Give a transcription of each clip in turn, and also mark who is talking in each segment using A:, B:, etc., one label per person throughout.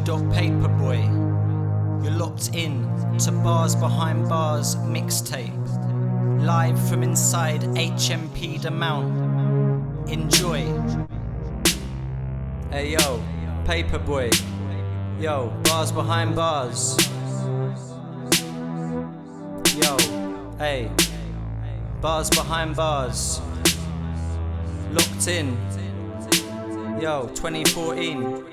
A: G.Paperboy. You're locked in to Bars Behind Bars mixtape, live from inside HMP The Mount. Enjoy. Hey yo, Paperboy. Yo, Bars Behind Bars. Yo, hey, Bars Behind Bars. Locked in. Yo, 2014.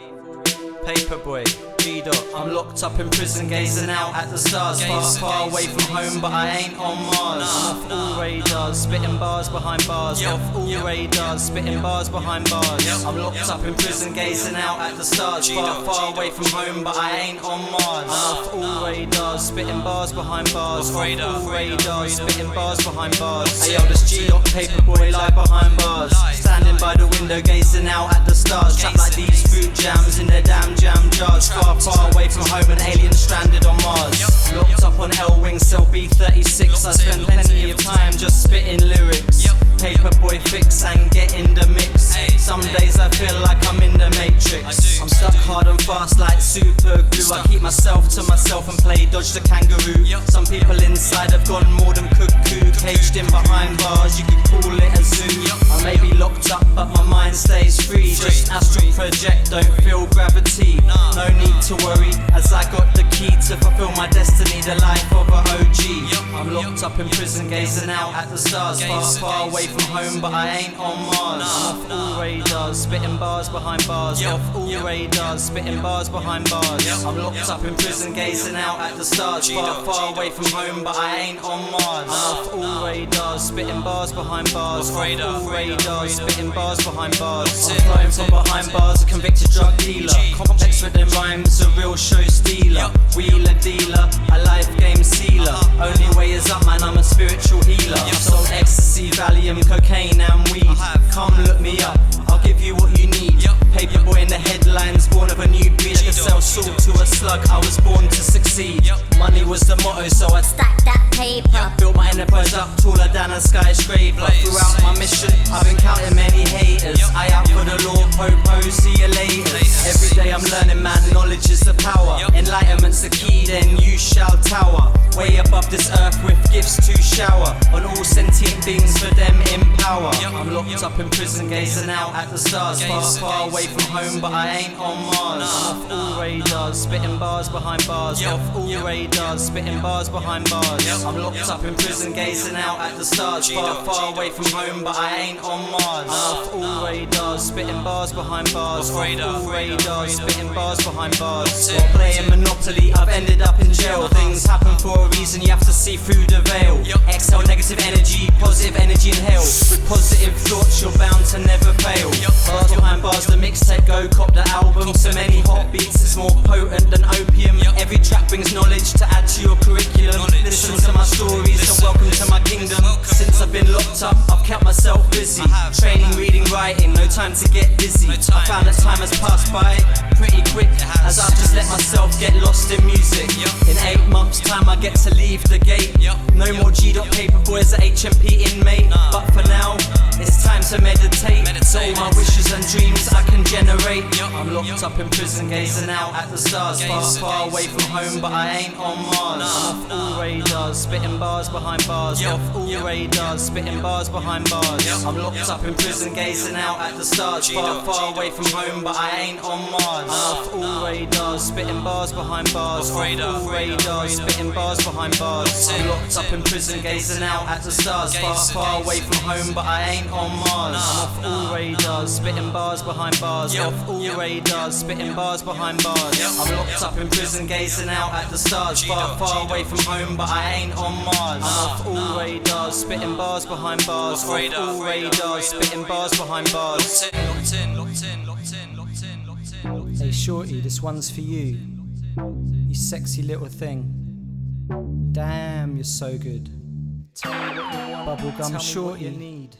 A: Paperboy, G-Dot. I'm locked up in prison, gazing out at the stars. Far away from home, but I ain't on Mars. I'm off all radars, spitting bars behind bars. Off all radars, spitting bars behind bars. I'm locked up in prison, gazing out at the stars. Far away from home, but I ain't on Mars. I'm off all radars, spitting bars behind bars. Off all radars, spitting bars behind bars. Hey yo, this G.Paperboy live behind bars. Standing by the window, gazing out at the stars. Trapped like these fruit jams in their damn jam jars. Far away from home, an alien stranded on Mars. Locked up on L-Wing, cell B36. I spend plenty of time just spitting lyrics. Paperboy fix and get in the mix. Some days I feel like I'm in the Matrix. I'm stuck hard and fast like super glue. I keep myself to myself and play dodge the kangaroo. Some people inside have gone more than cuckoo. Caged in behind bars, you could call it a zoo. I may be locked up but my mind stays free. Just astral project, don't feel gravity. No need to worry, as I got the key to fulfill my destiny, the life of a OG. I'm locked up in prison, gazing out at the stars. Far away from home, but I ain't on Mars. I'm off all radars, spitting bars behind bars. Off all radars, spitting bars behind bars. I'm locked up in prison, gazing out at the stars. Far away from home, but I ain't on Mars. I'm off all radars, spitting bars behind bars. Off all radars, spitting bars behind bars. I'm flying from behind bars, a convicted drug dealer. Complex with them rhymes, a real show stealer. Wheeler dealer, a life game sealer. Only way is up, man, I'm a spiritual healer. I've sold ecstasy, Valium, cocaine and weed. Come look me up, I'll give you what you need. Paperboy in the headlines, born of a new breed. I could sell salt to a slug, I was born to succeed. Money was the motto, so I stacked that paper. Built my enterprise up, taller than a skyscraper. Throughout my mission, I've encountered many haters. I out for the law, po-po, see you later. Every day I'm learning, man, knowledge is the power. Enlightenment's the key, then you shall tower. Way above this earth with gifts to shower on all sentient beings, for them in power. I'm locked up in prison, gazing out at the stars. Far away from home, but I ain't on Mars. I'm off all radars, spitting bars behind bars. Off all radars, spitting bars behind bars. I'm locked up in prison, gazing out at the stars. Far away from home, but I ain't on Mars. I'm off all radars, spitting bars behind bars. Off all radars, spitting bars behind bars. While playing Monopoly, I've ended up in jail. Things happen for a reason, you have to see through the veil. Exhale negative energy, positive energy inhale. With positive thoughts, you're bound to never fail. Bars behind bars, the mixtape, go cop the album. So many hot beats, it's more potent than opium. Every track brings knowledge to add to your curriculum. Listen to my stories and welcome to my kingdom. Since I've been locked up, I've kept myself busy. Training, reading, writing, no time to get busy. I found that time has passed by pretty quick, as I've just let myself get lost in music. In 8 months time I get to leave the gate. No more G.Paperboys at HMP inmate. But for now, it's time to meditate. All my wishes and dreams I can generate. I'm locked up in prison, gazing out at the stars. Far away from home, but I ain't on Mars. I'm off all radars, spitting bars behind bars. Off all radars, spitting bars behind bars. I'm locked up in prison, gazing out at the stars. Far away from home, but I ain't on Mars. I'm off all radars, spitting bars behind bars. Off all radars, spitting bars behind bars. I'm locked up in prison, gazing out at the stars. Far away from home, but I ain't on Mars. I'm off all radars, spitting bars behind bars. Off all radars, spitting bars behind bars. I'm locked up in prison, gazing out at the stars. Far away from home, but I ain't on Mars. I'm off all radars, spitting bars behind bars. Off all radars, spitting bars behind bars. Locked in, locked in, locked in, locked in, locked in. Hey Shorty, this one's for you. You sexy little thing. Damn, you're so good. Tell me what you want. Bubblegum Shorty. You need.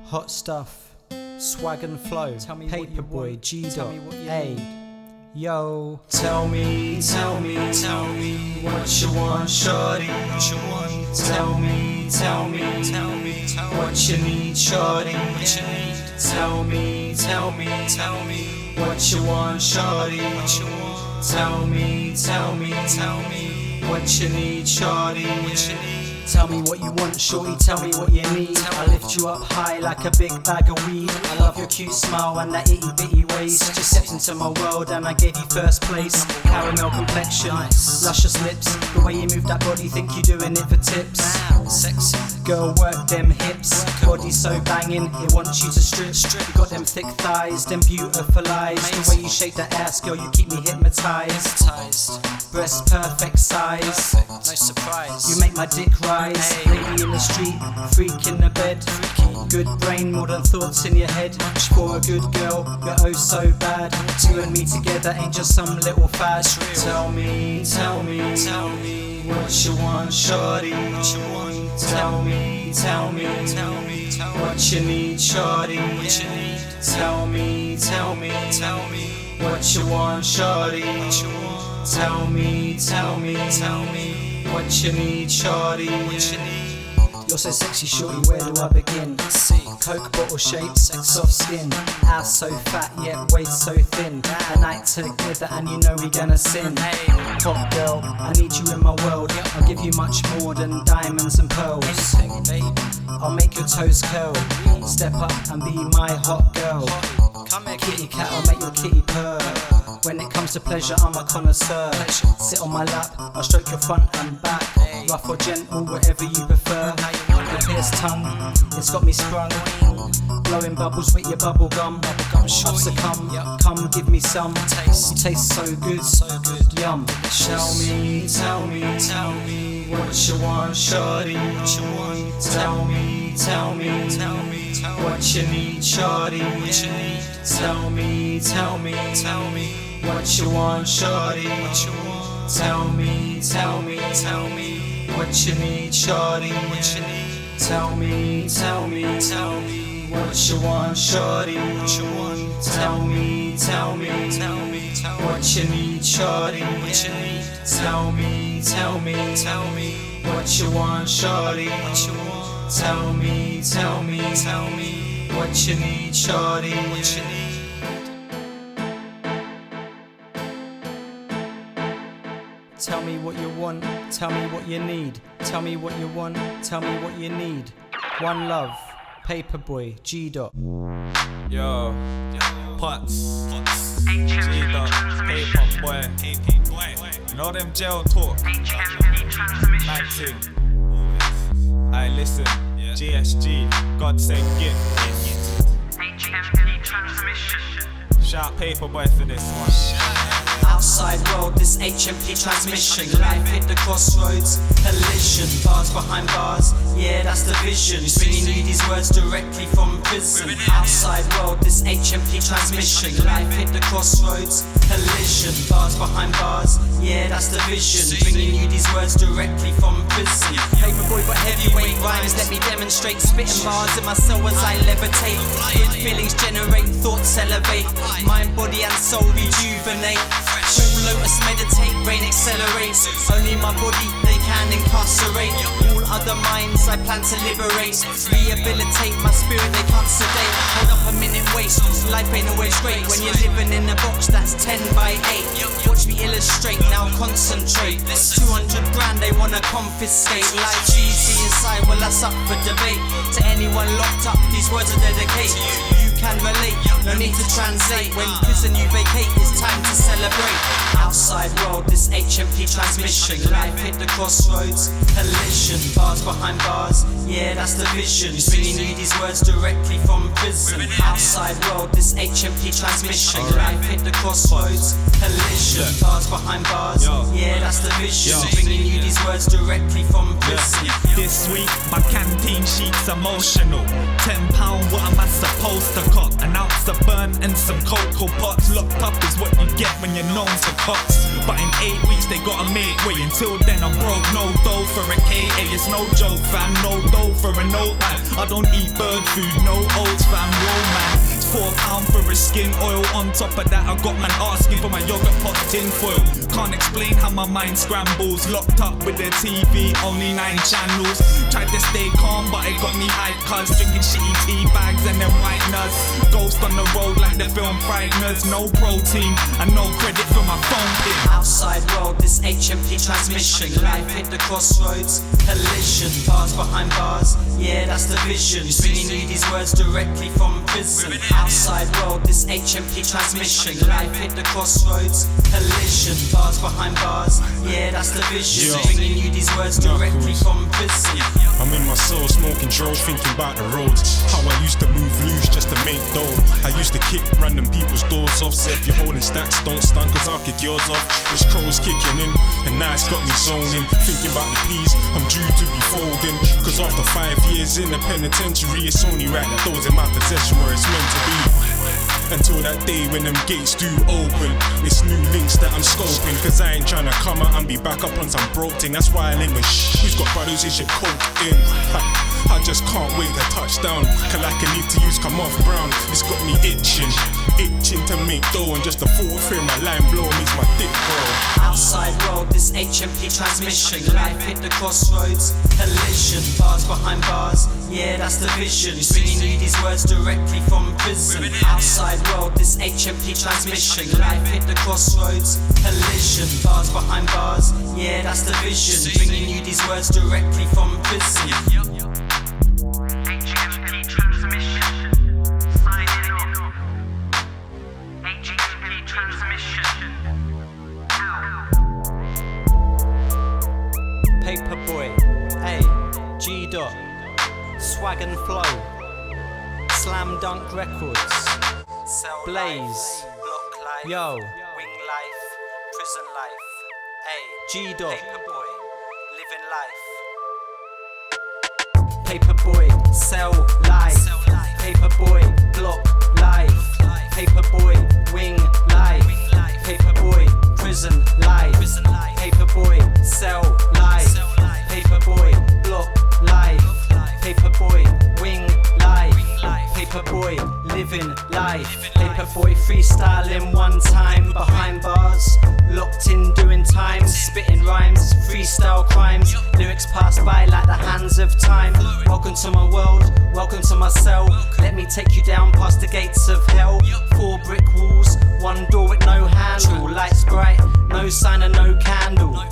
A: Hot stuff, swag and flow. Paperboy, G-Dot, hey, yo. Tell me what you want, shorty. Tell me what you need, shorty. Tell me What you want, shawty? What you want? Tell me, tell me, tell me. What you need, shawty? What you need? Tell me what you want, shorty, tell me what you need. I lift you up high like a big bag of weed. I love your cute smile and that itty bitty waist. Just stepped into my world and I gave you first place. Caramel complexion, luscious lips. The way you move that body, think you're doing it for tips. Sexy, girl, work them hips. Body so banging, it wants you to strip. You got them thick thighs, them beautiful eyes. The way you shake that ass, girl, you keep me hypnotized. Breast perfect size, no surprise. You make my dick rise. Lady in the street, freak in the bed. Good brain, more than thoughts in your head. For a good girl, you're oh so bad. You and me together ain't just some little fad. Tell me, tell me, tell me. What you want, shawty? What you want? Tell me, tell me, tell me. What you need, shawty? What you need? Tell me, tell me, tell me. What you want, shawty? What you want? Tell me, tell me, tell me. What you need, shawty? What you need? You're so sexy, shorty, where do I begin? See, Coke bottle shape, soft skin. Ass so fat, yet waist so thin. A night together and you know we gonna sin. Hot girl, I need you in my world. I'll give you much more than diamonds and pearls. I'll make your toes curl. Step up and be my hot girl. Kitty cat, I'll make your kitty purr. When it comes to pleasure, I'm a connoisseur. Sit on my lap, I'll stroke your front and back. Rough or gentle, whatever you prefer. The pierced tongue, it's got me sprung. Blowing bubbles with your bubble gum. I've succumb, come give me some. You taste so good, yum. Tell me, tell me, tell me. What you want, shawty? What you want? Tell me, tell me, tell me. What you need, shawty? What you need? Tell me, tell me, tell me. What you want, shawty? What you want? Tell me, tell me, tell me. What you need, shawty? What you need? Tell me, tell me, tell me. What you want, shawty? What you want? Tell me, tell me, tell me. What you need, shawty? What you need? Tell me, tell me, tell me. What you want, shawty? What you want? Tell me, tell me, tell me. What you need, shawty? What you need? Tell me what you want, tell me what you need. Tell me what you want, tell me what you need. One love, Paperboy, G-Dot.
B: Yo, Pottz, GdotPAPERBOy. You know them jail talk? 19. I listen, GSG, God save gift.
C: HMP transmission.
B: Shout Paperboy for this one.
A: Outside world, this HMP transmission. Life hit the crossroads, collision. Bars behind bars, yeah, that's the vision. Bringing you these words directly from prison. Outside world, this HMP transmission. Life hit the crossroads, collision. Bars behind bars, yeah, that's the vision. Bringing you these words directly from prison. Paperboy but heavyweight rhymes, let me demonstrate. Spitting bars in my cell as I levitate. Good feelings generate, thoughts elevate. Mind, body and soul rejuvenate. Full lotus meditate, brain accelerates. Only my body they can incarcerate. All other minds I plan to liberate. Rehabilitate my spirit they can't sedate. Hold up a minute, wait. Life ain't always great when you're living in a box that's 10 by 8. Watch me illustrate, now concentrate. 200 grand they wanna confiscate. Life cheesy inside, well that's up for debate. To anyone locked up, these words are dedicated. You can relate, no need to translate. When prison you vacate, it's time to celebrate. Outside world, this HMP transmission. Life hit the crossroads, collision. Bars behind bars, yeah, that's the vision. Bringing you these words directly from prison. Outside world, this HMP transmission. Life hit the crossroads, collision. Bars behind bars, yeah, that's the vision. Bringing you these words directly from prison.
D: This week, my canteen sheet's emotional. £10, what am I supposed to cop? An ounce of burn and some cocoa pots. Locked up is what you get when you're known to cops. But in 8 weeks they gotta make way. Until then I'm broke, no dough for a KA. It's no joke fam, no dough for an old man. I don't eat bird food, no oats fam, roll man. £4 for a skin oil. On top of that, I got man asking for my yogurt pot tin foil. Can't explain how my mind scrambles. Locked up with the TV, only 9 channels. Tried to stay calm, but it got me hyped, cuz drinking shitty tea bags and them whiteners. Ghost on the road like the film Frighteners. No protein and no credit for my phone pin.
A: Outside world, this HMP transmission. Life hit the crossroads, collision. Bars behind bars, yeah, that's the vision. Bringing you these words directly from prison. Outside world, this HMP transmission. Life hit the crossroads, collision. Bars behind bars, yeah, that's the vision. Bringing you these words directly from prison.
E: I'm in my cell smoking dros, thinking about the roads. How I used to move loose just to make dough. I used to kick random people's doors off. Say if you're holding stacks, don't stand, cause I'll kick yours off. This crow's kicking in, and now it's got me zoning. Thinking about the peas, I'm due to be folding. Cause after 5 years in the penitentiary, it's only right that those in my possession where it's meant to be. Until that day when them gates do open, it's new links that I'm scoping. Cause I ain't tryna come out and be back up on some broke thing. That's why I link with who's got brothers who should coke in. I just can't wait to touch down. Cause like I need to use come off brown. It's got me itching to make dough. And just the thought of hearing my line blow makes my dick grow.
A: Outside world, this HMP transmission. Life hit the crossroads, collision. Bars behind bars, yeah, that's the vision. Bringing you these words directly from prison. Outside world, this HMP transmission. Life hit the crossroads, collision. Bars behind bars, yeah, that's the vision. Bringing you these words directly from prison.
C: HMP transmission. Signing off. HMP transmission.
A: Paperboy, hey, G-Dot, Swag and Flow, Slam Dunk Records, Blaze, yo, Wing Life, Prison Life, hey, G-Dot, Paperboy, Living Life. Paperboy, Cell Life, Paperboy, Block Life, Paperboy, Wing Life, Paperboy, Prison Life, Paperboy, Cell Life, Paperboy, Block Life, Paperboy, Wing Life, Paperboy, Living Life, Paperboy freestyling one time, behind bars, locked in doing time, spitting rhymes, freestyle crimes, lyrics pass by like the hands of time. Welcome to my world, welcome to my cell, let me take you down past the gates of hell. 4 brick walls, 1 door with no handle, lights bright, no sign of no candle.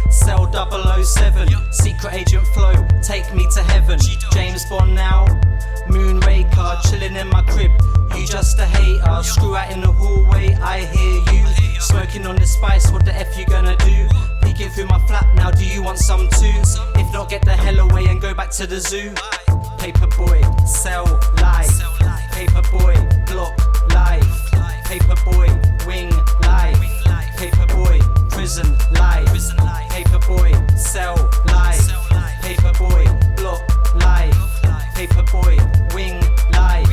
A: Cell 007, secret agent flow, take me to heaven. James Bond now, Moonraker, chilling in my crib. You just a hater, screw out in the hallway, I hear you. Smoking on the spice, what the F you gonna do? Peeking through my flat now, do you want some too? If not, get the hell away and go back to the zoo. Paperboy, Cell Life, Paperboy, Block Life, Paperboy, Wing Life, Paperboy, Prison Life, Paperboy, Cell Life, Paperboy, Block Life, Paperboy, Wing Life,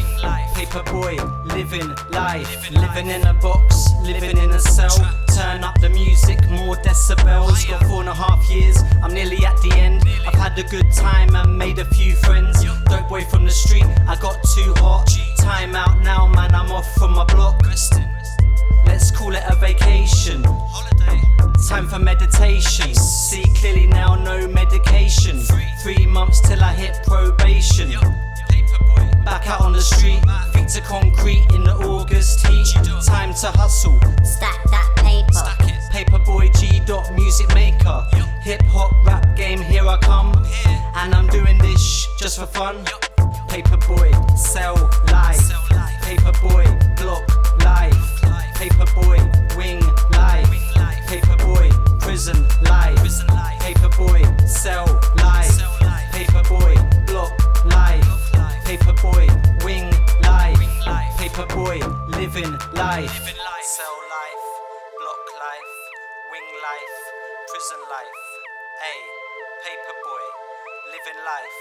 A: Paperboy, Living Life. Living in a box, living in a cell. Turn up the music, more decibels. Got 4.5 years, I'm nearly at the end. I've had a good time and made a few friends. Dope boy from the street, I got too hot. Time out now, man, I'm off from my block. Let's call it a vacation. Time for meditation. See clearly now, no medication. 3 months till I hit probation. Back out on the street, feet to concrete in the August heat. Time to hustle.
F: Stack that paper.
A: Paperboy, G-Dot, music maker. Hip hop rap game, here I come. And I'm doing this just for fun. Paperboy, Cell Life. Paperboy, Block Life. Paperboy, Wing Life. Paperboy, Prison Life. Paperboy, Cell Life. Paperboy, Block Life. Paperboy, Wing Life. Paperboy, Living Life. Cell Life, Block Life, Wing Life, Prison Life. Hey, Paperboy, Living Life.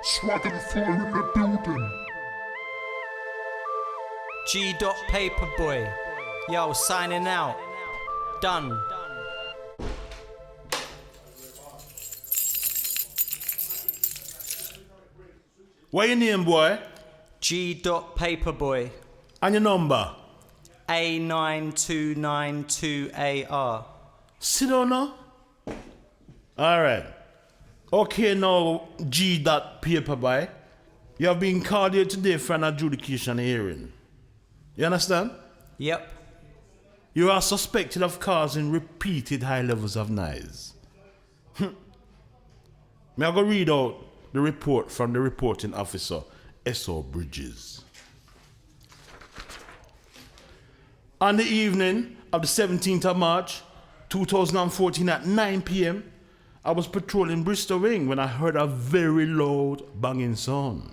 G: Swag and Flow in the building.
A: GdotPAPERBOY, yo, signing out. Done.
H: What your name, boy?
A: GdotPAPERBOY.
H: And your number?
A: A9292AR.
H: Sit down now. Alright. Okay, now, GdotPAPERBOY. You have been called here today for an adjudication hearing. You understand?
A: Yep.
H: You are suspected of causing repeated high levels of noise. May I go read out the report from the reporting officer, S.O. Bridges. On the evening of the 17th of March, 2014 at 9 p.m., I was patrolling Bristol Ring when I heard a very loud banging sound.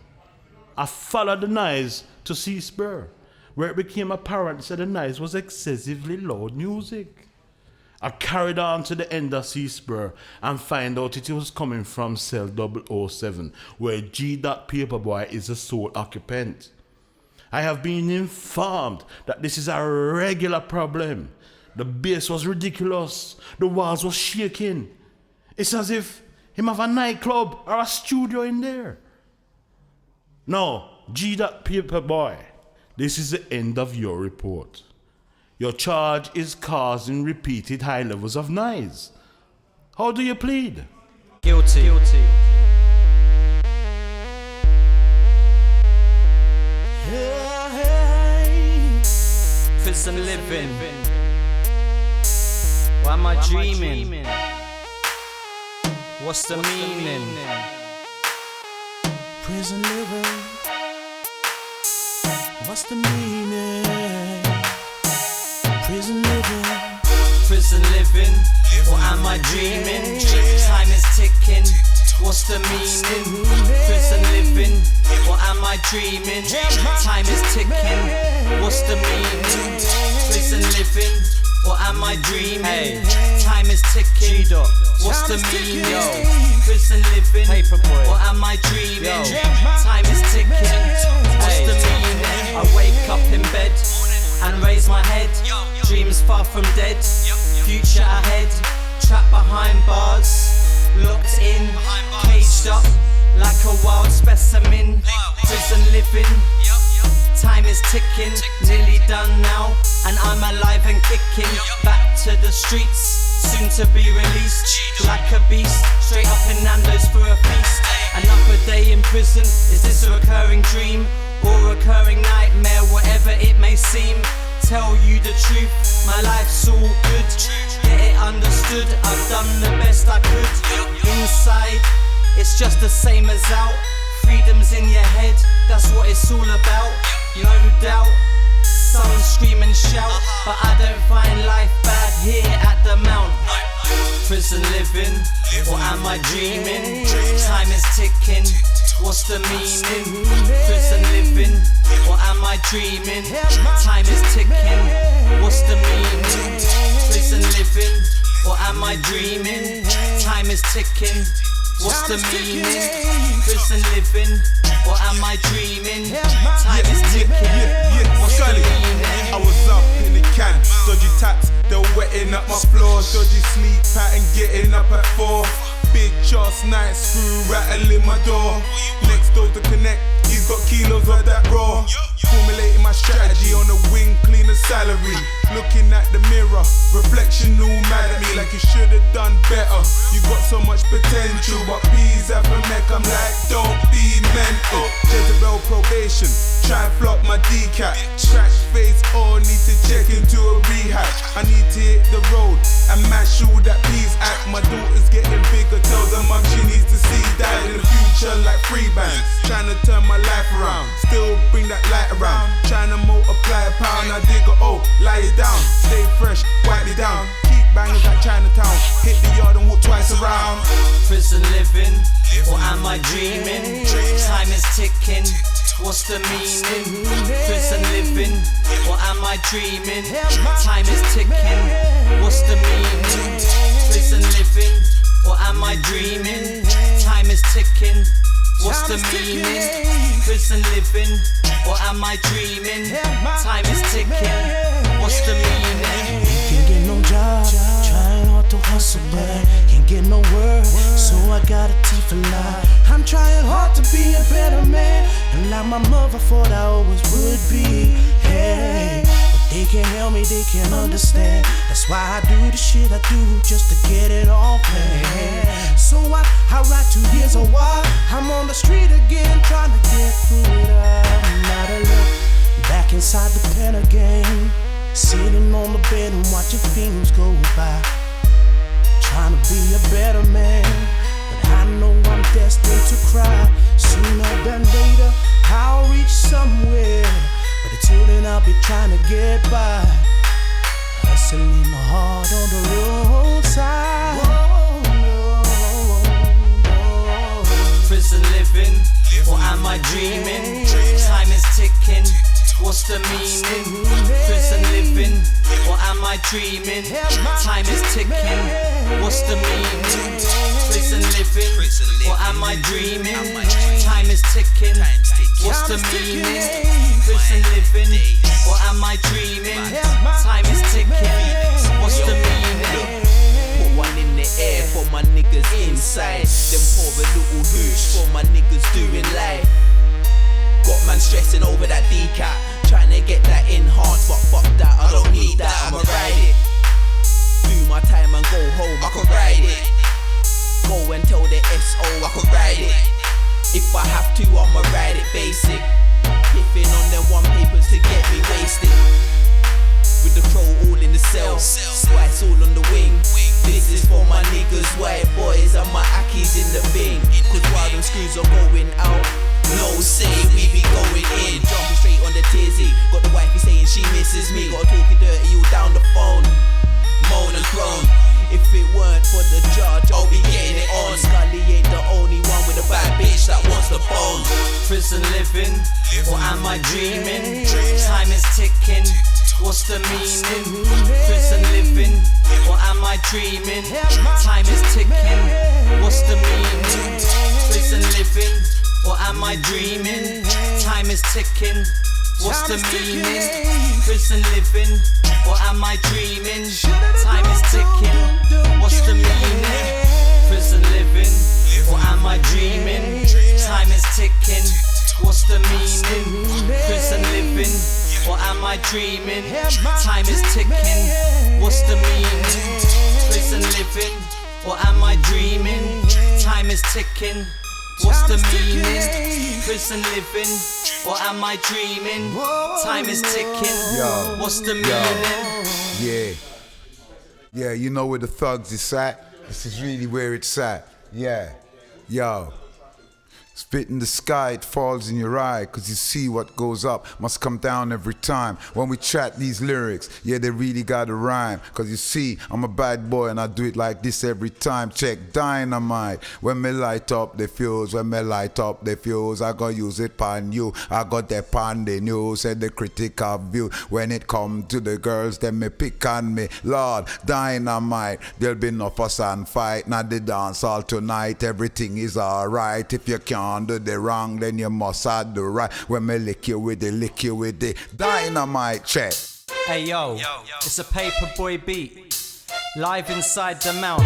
H: I followed the noise to C-Spur, where it became apparent that the noise was excessively loud music. I carried on to the end of C-Spur and find out it was coming from cell 007, where GdotPAPERBOY is the sole occupant. I have been informed that this is a regular problem. The bass was ridiculous. The walls were shaking. It's as if him have a nightclub or a studio in there. Now, GdotPAPERBOy, this is the end of your report. Your charge is causing repeated high levels of noise. How do you plead?
A: Guilty. Prison living. Why am I dreaming? What's the meaning?
H: Prison living. What's the meaning? Prison living.
A: Prison living. Or am I dreaming? Time is ticking. What's the meaning? Prison living. Or am I dreaming? Time is ticking. What's the meaning? Prison living. Or am I dreaming? Time is ticking. What's the meaning? Prison living. Paperboy. Or am I dreaming? Time is ticking. What's the meaning? I wake up in bed and raise my head. Dreams far from dead. Future ahead. Trapped behind bars. Locked in. Caged up like a wild specimen. Prison living. Time is ticking. Nearly done now. And I'm alive and kicking. Back to the streets. Soon to be released. Like a beast. Straight up in Nando's for a feast. Another day in prison. Is this a recurring dream? Or recurring nightmare? Whatever it may seem. Tell you the truth. My life's all good. Get it understood. I've done the best I could. Inside, it's just the same as out. Freedom's in your head. That's what it's all about. No doubt. Some scream and shout, but I don't find life bad here at the Mount. Prison living, or am I dreaming? Time is ticking, what's the meaning? Prison living, or am I dreaming? Time is ticking, what's the meaning? Prison living, or am I dreaming? Time is ticking, what's the meaning? Prison living, or am I dreaming? Time is ticking, what's the meaning?
I: I was up in the can, dodgy taps, they were wetting up my floor. Dodgy sleep pattern, getting up at 4. Big Charles night, screw rattling my door. Next door to connect, he's got kilos of that raw. Formulating my strategy on the wing, clean the salary. Looking at the mirror, reflection all mad at me like you should've done better. You got so much potential, but peas have a neck. I'm like, don't be mental. Jezebel probation, try and flop my decap. Scratch face or need to check into a rehab. I need to hit the road and match all that peas act. My daughter's getting bigger, tell the mum she needs to see that in the future like free bands. Trying to turn my life around, still bring that light around. Trying to multiply a pound, I dig a oh, lie it down. Stay fresh, wipe it down. Keep banging like Chinatown. Hit the yard and walk twice around.
A: Prison living, or am I dreaming? Time is ticking, what's the meaning? Prison living, or am I dreaming? Time is ticking, what's the meaning? Prison living, or am I dreaming? Time is ticking, what's the meaning? Prison living, or am I dreaming? Time is ticking, what's the meaning?
J: Can't get no job, trying hard to hustle, but can't get no work, so I got a teeth for lie. I'm trying hard to be a better man, and like my mother thought I always would be. Hey, but they can't help me, they can't understand. That's why I do the shit I do, just to get it all planned. So I write 2 years a while. I'm on the street again, trying to get through it. I'm not alone, back inside the pen again, sitting on the bed and watching things go by. Trying to be a better man, but I know I'm destined to cry. Sooner than later, I'll reach somewhere, but until then I'll be trying to get by. Hustling hard on the roadside.
A: Prison living, or am I dreaming? Time is ticking, what's the meaning? Prison living, or am I dreaming? Time is ticking, what's the meaning? Prison living, or am I dreaming? Time is ticking, what's the meaning? Prison living, or am I dreaming? Time is ticking, what's the meaning?
K: Put one in the air for my niggas inside. Then pour a little hooch for my niggas doing life. Got man stressing over that decap, trying to get that enhanced, but fuck that, I don't need that, I'ma ride it. Do my time and go home, I can ride it. Go and tell the SO I can ride it. If I have to, I'ma ride it basic. Piffing on them one papers to get me wasted. With the crow all in the cell, spice all on the wing. This is for my niggas, white boys and my ackies in the bin. Cause while them screws are going out, no say we be going in. Jumping straight on the tizzy, got the wifey saying she misses me. Got her talking dirty all down the phone, moan and groan. If it weren't for the judge, I'll be getting it on. Skully ain't the only one with a bad bitch that wants the bone.
A: Prison living, or am I dreaming? Time is ticking, what's the meaning? Prison living, or am I dreaming? Time is ticking, what's the meaning? Prison living, or am I dreaming? Time is ticking, what's the meaning? Prison living, or am I dreaming? Time is ticking, what's the meaning? Prison living, or am I dreaming? Time is ticking, what's the meaning? Prison living, or am I dreaming? Time is ticking, what's the meaning? Prison living, or am I dreaming? Time is ticking, what's the meaning? Prison living, or am I dreaming? Time is ticking, what's the meaning?
L: Yeah, you know where the thugs is at? This is really where it's at. Yeah, yo. Spit in the sky, it falls in your eye, cause you see what goes up must come down every time. When we chat these lyrics, yeah, they really gotta rhyme. Cause you see, I'm a bad boy and I do it like this every time. Check dynamite. When me light up the fuse, when me light up the fuse, I gotta use it pan you. I got that pan the news and the critical view. When it come to the girls, then me pick on me. Lord, dynamite. There'll be no fuss and fight. Not the dance all tonight. Everything is alright. If you can't do the wrong, then you must have the right. When me lick you with the dynamite check.
A: Hey yo, it's a Paperboy beat, live inside the Mount,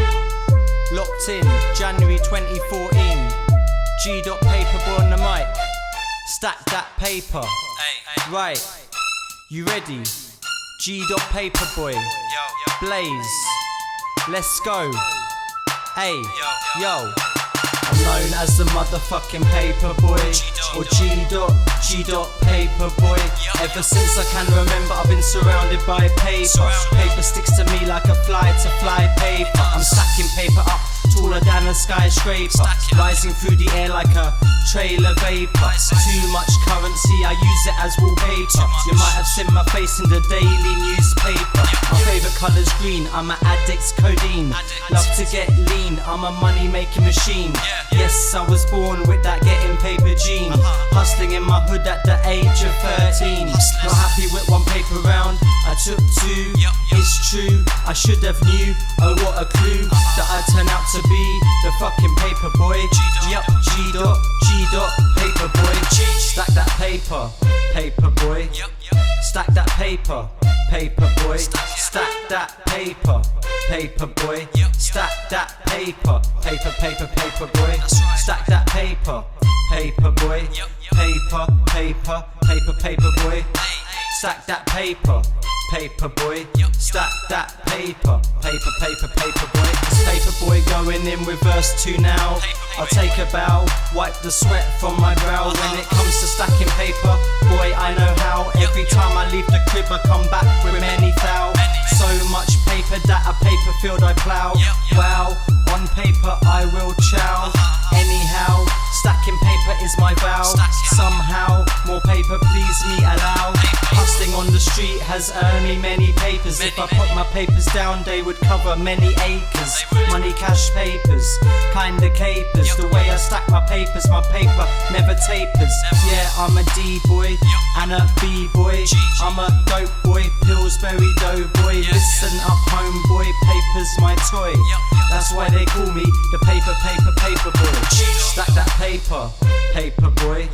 A: locked in January 2014. GdotPAPERBOY on the mic, stack that paper. Right, you ready? GdotPAPERBOY, Blaze, let's go. Hey, yo. I'm known as the motherfucking Paperboy, or G.Paperboy. Ever since I can remember, I've been surrounded by paper. Paper sticks to me like a fly to fly paper. I'm stacking paper up taller than a skyscraper, rising through the air like a trail of vapor. Too much currency, I use it as wallpaper. You might have seen my face in the daily newspaper. My favourite colour's green, I'm an addict's codeine. Love to get lean, I'm a money making machine. Yes, I was born with that getting paper gene. Hustling in my hood at the age of 13. Not happy with one paper round, I took two. It's true, I should have knew, oh what a clue, that I'd turn out to be the fucking Paperboy. Yup, G.Paperboy. Stack that paper, Paperboy. Stack that paper, Paperboy. Stack that paper, Paperboy. Stack that paper, paperboy. Stack that paper, Paperboy. paper, paper, paper, paper boy. Stack that paper, paper boy. Stack that paper, paper, paper, paper boy. It's paper boy going in with verse 2 now. I'll take a bow, wipe the sweat from my brow. When it comes to stacking paper, boy, I know how. Every time I leave the crib, I come back with many thou. So much paper that a paper field I plow. Wow, on paper I will chow. Anyhow, stacking paper is my vow. Somehow, more paper please me allow. Hustling on the street has earned me many papers. If I put my papers down, they would cover many acres. Money, cash, papers, kinda capers. The way I stack my papers, my paper never tapers. Yeah, I'm a D-boy and a B-boy. I'm a dope boy, Pillsbury dough boy. Listen up, homeboy, paper's my toy. That's why they call me the paper, paper, paper boy. Stack that paper, paper boy.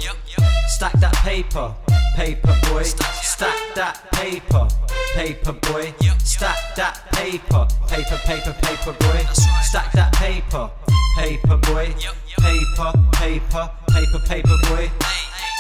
A: Stack that paper, paper boy. Stack that paper, paper boy. Stack that paper, paper, paper, paper boy. Stack that paper, paper boy. Paper, paper, paper, paper boy.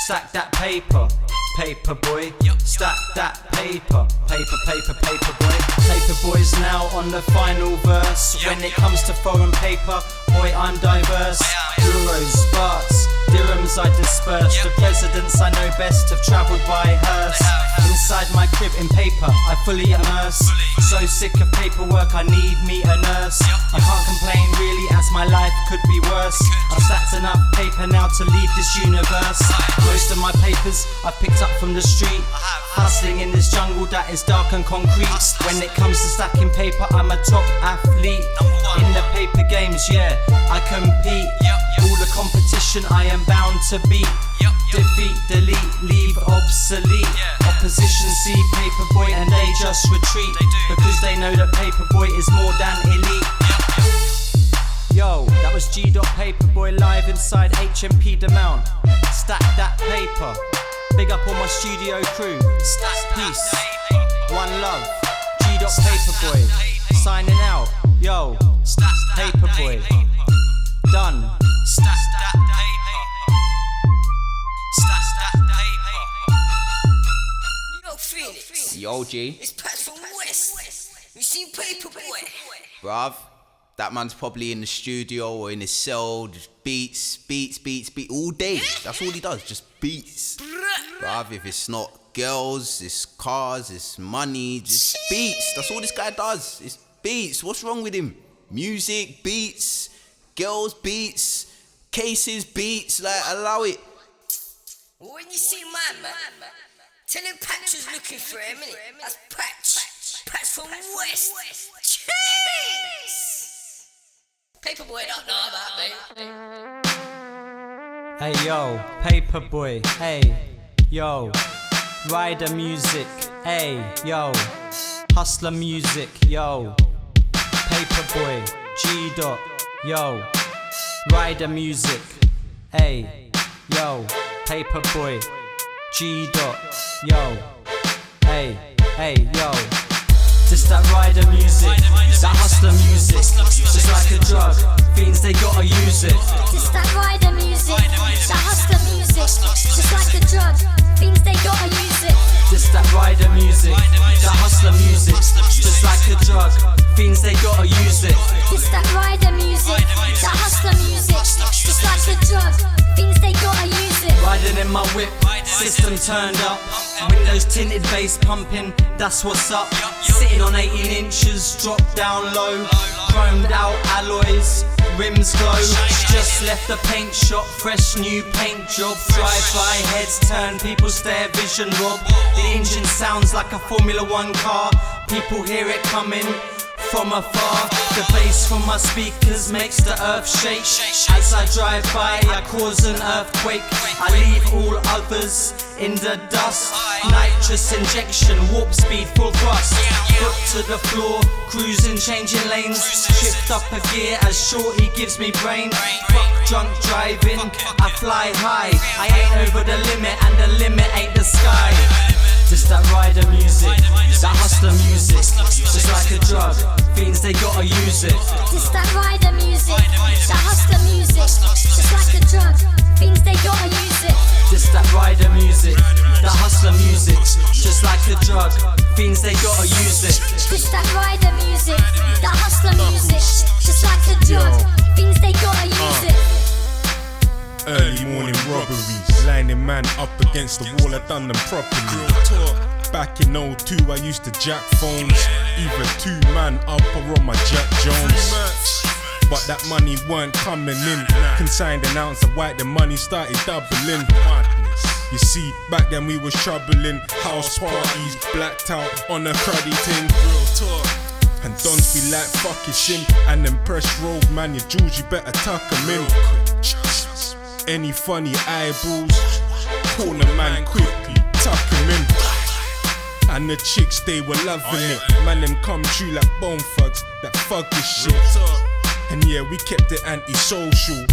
A: Stack that paper, paper boy. Stack that paper, paper, paper, paper boy. Paper boy's now on the final verse. When it comes to foreign paper, boy, I'm diverse. Euros, bahts, dirhams I disperse. The presidents I know best have travelled by hearse. Inside my crib in paper, I fully immerse. So sick of paperwork, I need me a nurse. I can't complain really, as my life could be worse. I've stacked enough paper now to leave this universe. Most of my papers I've picked up from the street. Hustling in this jungle that is dark and concrete. When it comes to stacking paper, I'm a top athlete. In the paper games, yeah, I compete. All the competition I am bound to beat. Defeat, delete, leave obsolete. Opposition see Paperboy and they just retreat. Because they know that Paperboy is more than elite. Yo, that was GdotPAPERBOY live inside HMP The Mount. Stack that paper. Big up all my studio crew. Peace, one love. GdotPAPERBOY signing out. Yo, Paperboy done. Stack that paper. Stack that paper.
M: Yo, Phoenix.
K: Yo, G.
M: It's Pattz from West. You seen Paperboy?
K: Bruv, that man's probably in the studio or in his cell, just beats all day. That's all he does, just beats. Bruv, if it's not girls, it's cars, it's money, just beats. That's all this guy does, it's beats. What's wrong with him? Music, beats, girls, beats, cases, beats, like, allow it.
M: When you see my man, tell him Patch was looking for him, innit? That's Patch. Patch from West. Cheese! Paperboy don't know about me.
A: Hey yo, Paperboy, hey, yo, Ryder music, hey, yo, Hustler music, yo, Paperboy, G-Dot, yo, Ryder music, hey, yo, Paperboy, G-Dot, yo, hey, yo. Just that Ryder music, that hustler music, just like a drug, fiends they gotta use it.
N: Just that Ryder music, that hustler music, just like a drug, fiends they gotta use it.
A: Just that Ryder music, that hustler music, just like a drug, fiends they gotta use it.
N: Just that Ryder music, that hustler music, just like a drug, fiends they gotta use it.
A: Riding in my whip, system turned up, windows tinted, bass pumping, that's what's up. Sitting on 18 inches, drop down low, chromed out alloys, rims glow. Just left the paint shop, fresh new paint job. Drive-by heads turn, people stare, vision rob. The engine sounds like a Formula 1 car, people hear it coming from afar. The bass from my speakers makes the earth shake. As I drive by, I cause an earthquake. I leave all others in the dust. Nitrous injection, warp speed, full thrust. Foot to the floor, cruising, changing lanes. Shift up a gear as Shorty gives me brain. Fuck drunk driving, I fly high. I ain't over the limit and the limit ain't the sky. Just that Ryder music, that hustler music, just like a drug, fiends they gotta use it.
N: Just that Ryder music, that hustler music, just like a drug, fiends they gotta use it.
A: Just that Ryder music, that hustler music, just like a drug. Fiends, they gotta use it.
N: This that Ryder music, that hustler music, just like a drug. Fiends, they gotta use it.
E: Early morning robberies, lining man up against the wall, I done them properly. Back in 02, I used to jack phones, either 2-man up or on my Jack Jones. But that money weren't coming in. Consigned an ounce of white, the money started doubling. You see, back then we was troubling. House parties, blacked out on a cruddy thing. And dons be like, fuck your sin. And them press rogue, man, your jewels, you better tuck them in. Any funny eyeballs, corner man quickly, tuck them in. And the chicks, they were loving it. Man, them come true like bone thugs, that thuggish shit. And yeah, we kept it anti-social.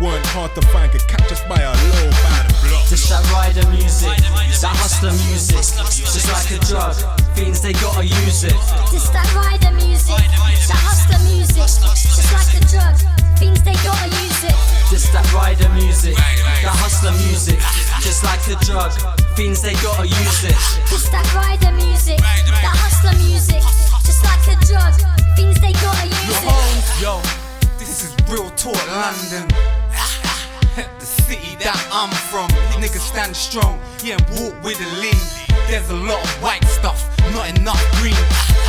E: Weren't hard to find, could catch us by our low by the block.
A: Just that Ryder music, that hustler music, just like a drug. Fiends, they gotta use it.
N: This that Ryder music, that hustler music, just like a drug. Fiends, they gotta use it.
A: Just that Ryder music, that hustler music, just like a drug. Fiends, they gotta use it.
N: This that Ryder music, that hustler music, just like a drug. Fiends, they gotta use it.
I: Yo, this is real talk London. The city that I'm from. Niggas stand strong, yeah, and walk with a lean. There's a lot of white stuff, not enough green.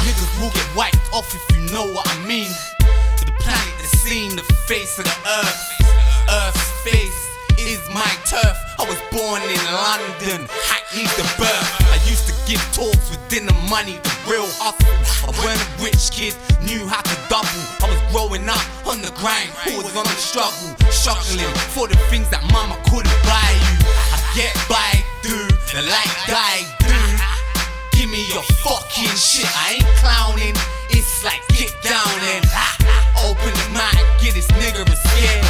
I: Niggas will get wiped off if you know what I mean. The planet, the scene, the face of the earth. Earth's face is my turf. I was born in London, Hackney's the birth. I used to give talks within the money, the real hustle. I weren't a rich kid, knew how to double. I was growing up on the grind, always on the struggle. Struggling for the things that mama couldn't buy you. I get by through the light I do. Give me your fucking shit, I ain't clowning. It's like get down and open the mind, get this nigga a scare.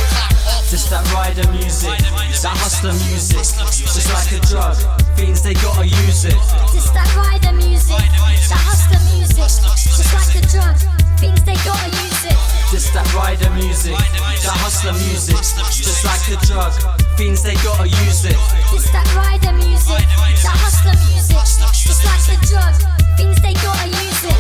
A: Just that Ryder music, that hustler music, just like a drug. Fiends, they gotta use it.
N: This that Ryder music, that hustler music, just like a drug. Fiends, they gotta use it.
A: Just that Ryder music, that hustler music, just like a drug. Fiends, they gotta use it.
N: This that Ryder music, that hustler music, just like a drug. Fiends, they gotta use it.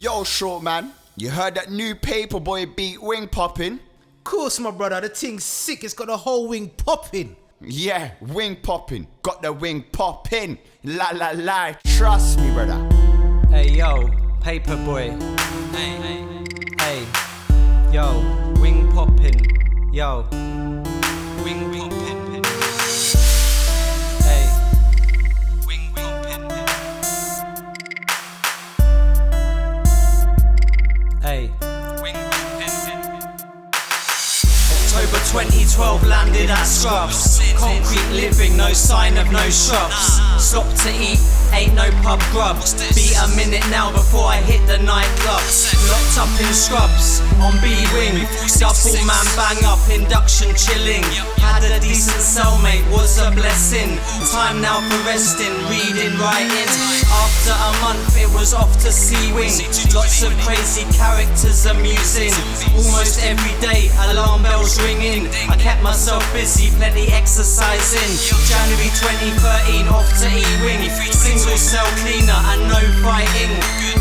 O: Yo, short man, you heard that new Paperboy beat Wing poppin'?
J: Course, my brother, the thing's sick. It's got the whole wing popping.
O: Yeah, wing poppin'. Got the wing poppin'. La la la, trust me, brother.
A: Hey yo, Paperboy. Hey, yo, wing poppin'. Yo, wing poppin'. Hey, wing poppin'. Hey, wing poppin'. October 2012 landed at Scrubs. Concrete living, no sign of no shrubs. Stop to eat, ain't no pub grubs. Be a minute now before I hit the nightclubs. Locked up in Scrubs, on B-Wing. Double man bang up, induction chilling. Had a decent cellmate, was a blessing. Time now for resting, reading, writing. After a month it was off to C-Wing. Lots of crazy characters amusing. Almost every day alarm bells ringing. I kept myself busy, plenty exercising. January 2013 off to E-Wing. Single cell cleaner and no fighting.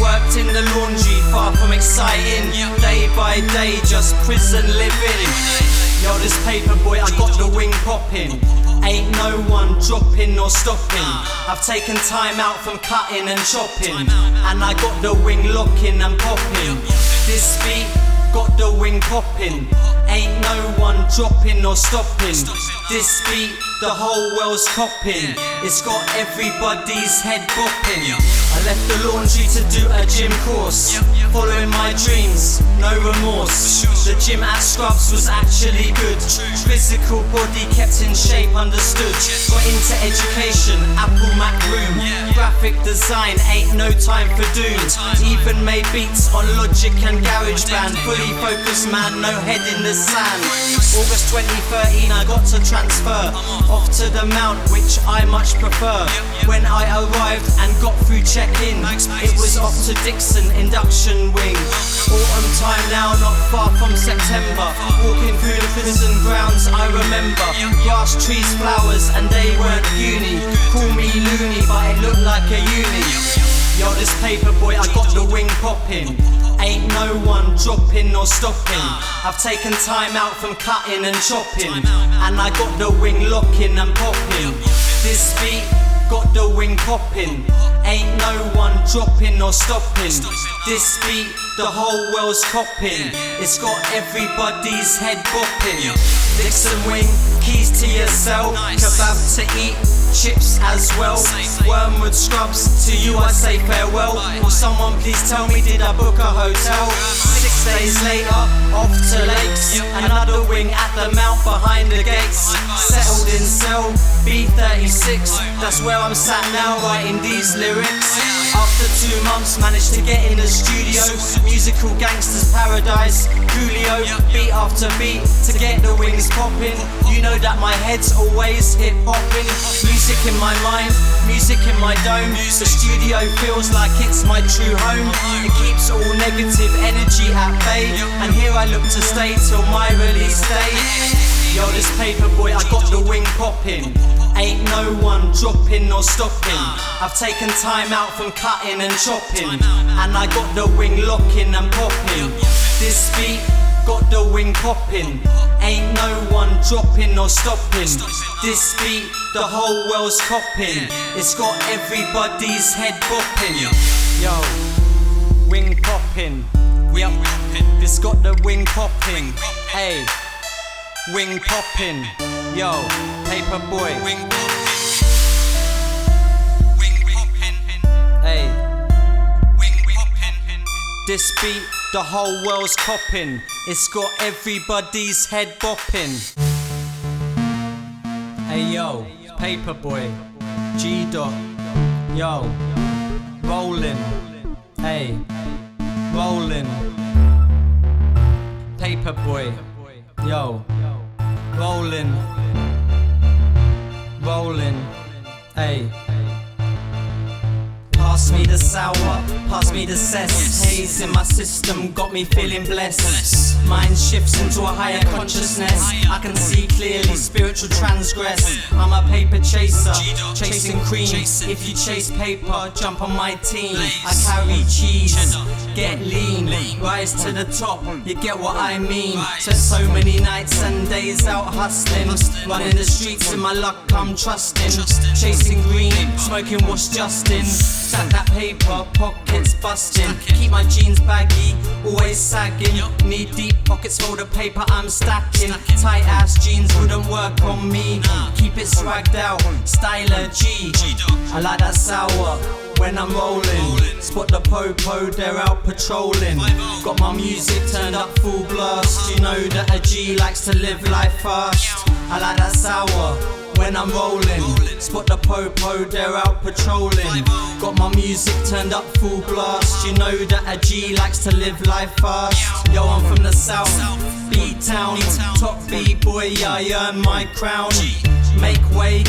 A: Worked in the laundry, far from exciting. Day by day, just prison living. Yo, this Paperboy, I got the wing popping. Ain't no one dropping or stopping. I've taken time out from cutting and chopping, and I got the wing locking and popping. This beat got the wing popping. Ain't no one dropping or stopping. This beat, the whole world's copping. It's got everybody's head bopping. I I left the laundry to do a gym course, following my dreams, no remorse. The gym at Scrubs was actually good. Physical body kept in shape, understood. Got into education, Apple Mac room. Graphic design, ain't no time for doom. Even made beats on Logic and GarageBand. Fully focused man, no head in the sand. August 2013 I got to transfer off to the Mount, which I much prefer. When I arrived and got through check-in, it was off to Dixon induction wing. Autumn time now, not far from September. Walking through the prison grounds I remember. Grass, trees, flowers, and they weren't uni. Call me loony, but it looked like a uni. Yo, this Paperboy, I got the wing popping. Ain't no one dropping or stopping. I've taken time out from cutting and chopping, and I got the wing locking and popping. This beat got the wing popping. Ain't no one dropping or stopping. This beat, the whole world's copping. It's got everybody's head bopping. Dixon wing, keys to your cell. Kebab to eat, chips as well. Wormwood Scrubs, to you I say farewell. Will someone please tell me, did I book a hotel? 6 days later, off to Lakes. Another wing at the Mount behind the gates. Settled in cell B36. That's where I'm sat now writing these lyrics. After 2 months managed to get in the studio. Musical gangsters paradise, Coolio, beat after beat to get the wings popping. You know that my head's always hip hopping. Music in my mind, music in my dome. The studio feels like it's my true home. It keeps all negative energy at bay, and here I look to stay till my release day. Yo, this Paperboy, I got the wing popping. Ain't no one dropping or stopping. I've taken time out from cutting and chopping, and I got the wing locking and popping. This beat got the wing popping. Ain't no one dropping or stopping. This beat, the whole world's copping. It's got everybody's head bopping. Yo, wing popping. Yep, this got the wing popping. Hey, wing popping. Yo, Paperboy. Wing popping. Wing popping. Hey, wing popping. This beat, the whole world's copping. It's got everybody's head bopping. Hey yo, Paperboy, G-Dot, yo, Rollin, hey, Rollin, Paperboy, yo, Rollin, hey. Pass me the sour, pass me the cess. Haze in my system got me feeling blessed. Mind shifts into a higher consciousness. I can see clearly, spiritual transgress. I'm a paper chaser, chasing cream. If you chase paper, jump on my team. I carry cheese, get lean, rise to the top, you get what I mean. Spent so many nights and days out hustling, running the streets in my luck I'm trusting. Chasing green, smoking what's Justin. Stack that paper, pockets busting. Keep my jeans baggy, always sagging. Knee deep pockets full of paper I'm stacking. Tight ass jeans wouldn't work on me. Keep it swagged out, styler G. I like that sour when I'm rolling. Spot the popo, they're out patrolling. Got my music turned up full blast. You know that a G likes to live life fast. I like that sour when I'm rolling. Spot the popo, they're out patrolling. Got my music turned up full blast. You know that a G likes to live life fast. Yo, I'm from the south, B-town, top B-boy, I earn my crown. Make way,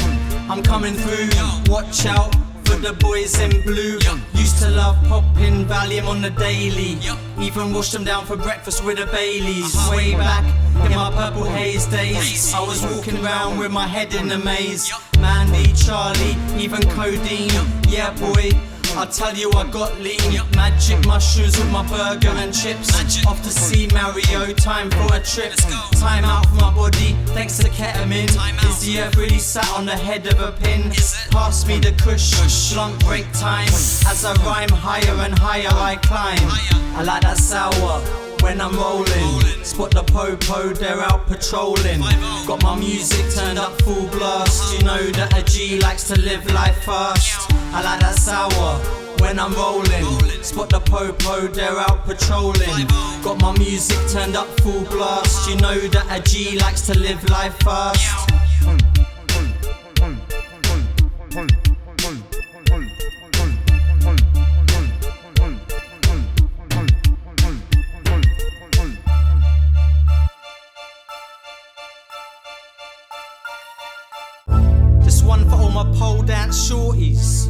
A: I'm coming through, watch out for the boys in blue. Used to love popping Valium on the daily. Even washed them down for breakfast with a Baileys. Way back in my purple haze days, I was walking around with my head in a maze. Mandy, Charlie, even codeine. Yeah boy, I tell you I got lean. Magic mushrooms with my burger and chips. Off to see Mario, time for a trip. Time out for my body, thanks to ketamine. Is the earth really sat on the head of a pin? Pass me the kush, blunt break time. As I rhyme higher and higher I climb. I like that sour when I'm rolling. Spot the popo, they're out patrolling. Got my music turned up full blast. You know that a G likes to live life fast. I like that sour when I'm rolling. Spot the popo, they're out patrolling. Got my music turned up full blast. You know that a G likes to live life fast. This one for all my Poledance Shawties.